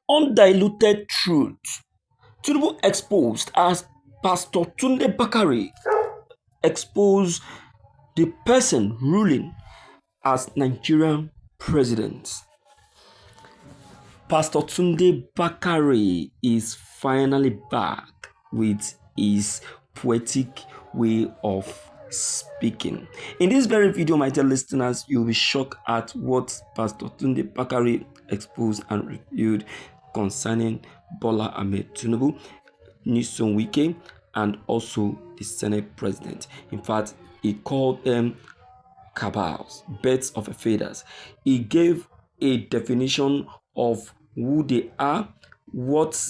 Undiluted truth. Tunde exposed as Pastor Tunde Bakare exposed the person ruling as Nigerian president. Pastor Tunde Bakare is finally back with his poetic way of speaking. In this very video, my dear listeners, you'll be shocked at what Pastor Tunde Bakare exposed and revealed concerning Bola Ahmed Tinubu, Nyesom Wike, and also the Senate president. In fact, he called them cabals, birds of a feathers. He gave a definition of who they are, what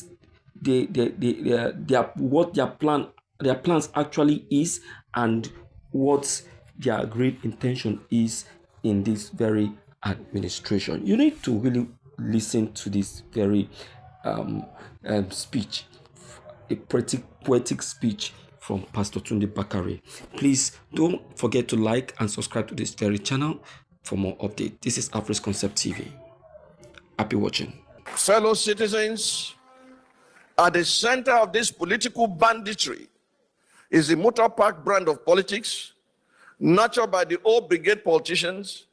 what their plans actually is, and what their great intention is in this very administration. You need to really listen to this very speech, a poetic speech from Pastor Tunde Bakare. Please don't forget to like and subscribe to this very channel for more updates. This is Afris Concept TV. Happy watching. Fellow citizens, at the center of this political banditry is the motor park brand of politics, nurtured by the old brigade politicians,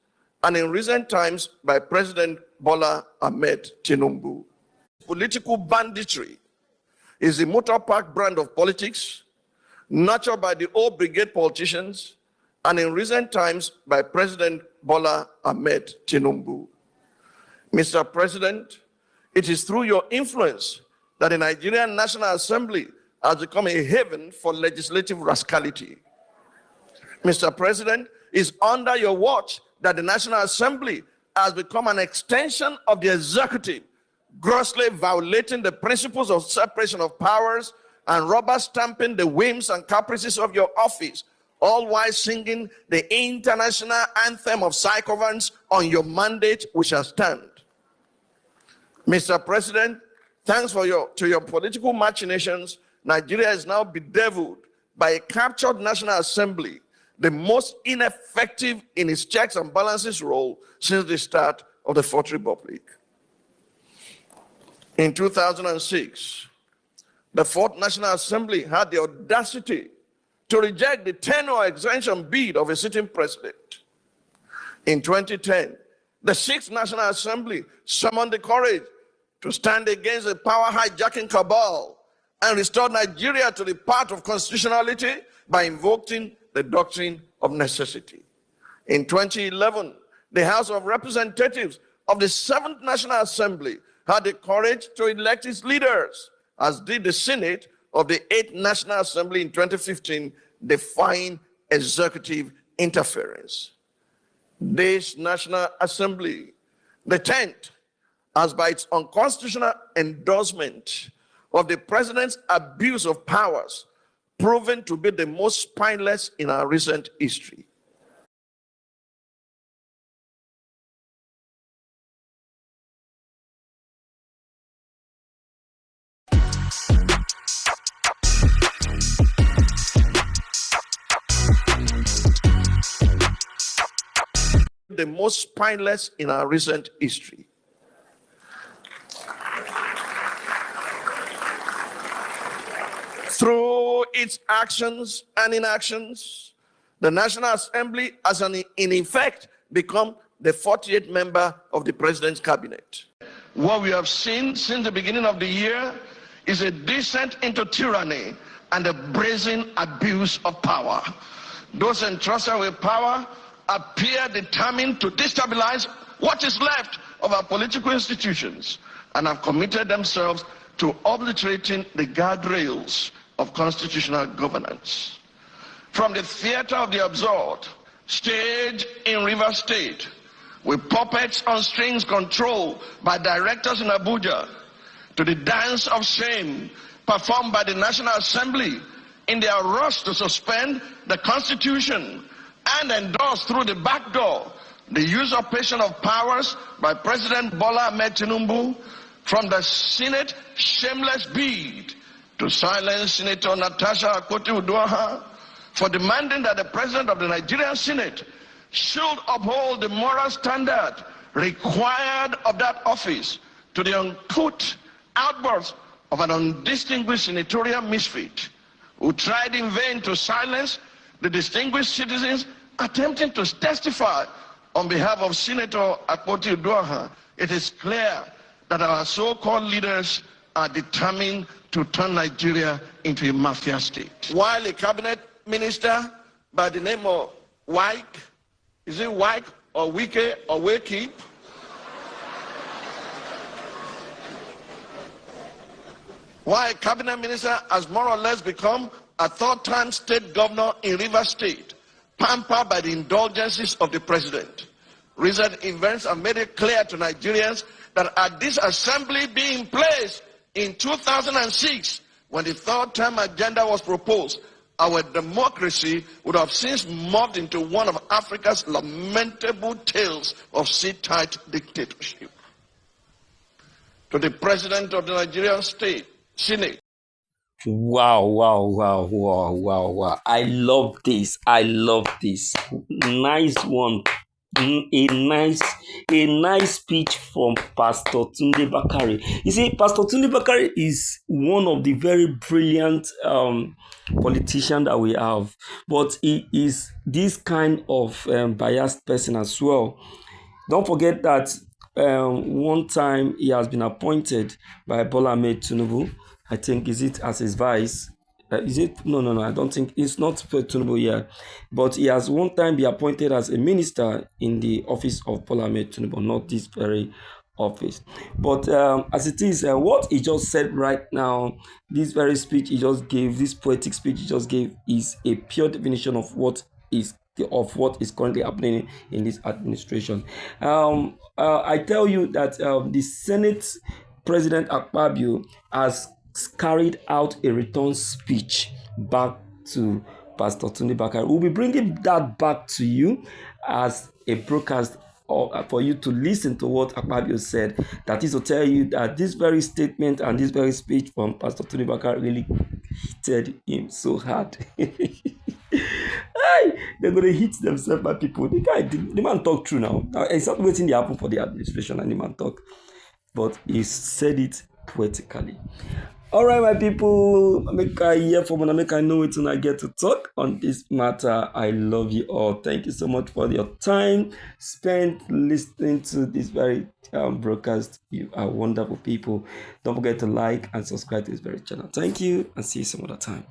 and in recent times by President Bola Ahmed Tinubu. Political banditry is the motor park brand of politics, nurtured by the old brigade politicians, and in recent times by President Bola Ahmed Tinubu. Mr. President, it is through your influence that the Nigerian National Assembly has become a haven for legislative rascality. Mr. President, it's under your watch that the National Assembly has become an extension of the executive, grossly violating the principles of separation of powers and rubber stamping the whims and caprices of your office, all while singing the international anthem of sycophants on your mandate, which shall stand. Mr. President, thanks to your political machinations, Nigeria is now bedeviled by a captured National Assembly, the most ineffective in its checks and balances role since the start of the Fourth Republic. In 2006, the Fourth National Assembly had the audacity to reject the tenure extension bid of a sitting president. In 2010, the Sixth National Assembly summoned the courage to stand against the power hijacking cabal and restore Nigeria to the path of constitutionality by invoking the doctrine of necessity. In 2011, the House of Representatives of the Seventh National Assembly had the courage to elect its leaders, as did the Senate of the Eighth National Assembly in 2015, defying executive interference. This National Assembly, the 10th, has by its unconstitutional endorsement of the president's abuse of powers proven to be the most spineless in our recent history. The most spineless in our recent history. Through its actions and inactions, the National Assembly has in effect become the 48th member of the president's cabinet. What we have seen since the beginning of the year is a descent into tyranny and a brazen abuse of power. Those entrusted with power appear determined to destabilize what is left of our political institutions and have committed themselves to obliterating the guardrails of constitutional governance. From the theater of the absurd, staged in Rivers State, with puppets on strings controlled by directors in Abuja, to the dance of shame performed by the National Assembly in their rush to suspend the Constitution and endorse through the back door the usurpation of powers by President Bola Ahmed Tinubu, from the Senate shameless bid to silence Senator Natasha Akpoti-Uduaghan for demanding that the President of the Nigerian Senate should uphold the moral standard required of that office to the uncouth outburst of an undistinguished senatorial misfit who tried in vain to silence the distinguished citizens attempting to testify on behalf of Senator Akpoti Uduaghan, it is clear that our so-called leaders are determined to turn Nigeria into a mafia state. While a cabinet minister by the name of Wike, is it Wike or Wike or Wakey? Why a cabinet minister has more or less become a third-time state governor in Rivers State, pampered by the indulgences of the president. Recent events have made it clear to Nigerians that at this assembly being placed in 2006, when the third-term agenda was proposed, our democracy would have since morphed into one of Africa's lamentable tales of sit-tight dictatorship. To the president of the Nigerian state, Senate. Wow, wow, wow, wow, wow, wow. I love this. I love this. Nice one. A nice speech from Pastor Tunde Bakare. You see, Pastor Tunde Bakare is one of the very brilliant politicians that we have, but he is this kind of biased person as well. Don't forget that one time he has been appointed by Bola Ahmed Tinubu. I think is it as his vice. Is it? No, no, no. I don't think it's not for Tinubu here, but he has one time been appointed as a minister in the office of Bola Ahmed Tinubu, not this very office. But as it is, what he just said right now, this very speech he just gave, this poetic speech he just gave, is a pure definition of what is currently happening in this administration. I tell you that the Senate President Akpabio has carried out a return speech back to Pastor Tunde Bakare. We'll be bringing that back to you as a broadcast for you to listen to what Akpabio said. That is to tell you that this very statement and this very speech from Pastor Tunde Bakare really hit him so hard. They're going to hit themselves by people. The man talk true now. It's not waiting to happen for the administration and the man talk. But he said it poetically. All right, my people, make I hear from and make I know it when I get to talk on this matter. I love you all. Thank you so much for your time spent listening to this very broadcast. You are wonderful people. Don't forget to like and subscribe to this very channel. Thank you and see you some other time.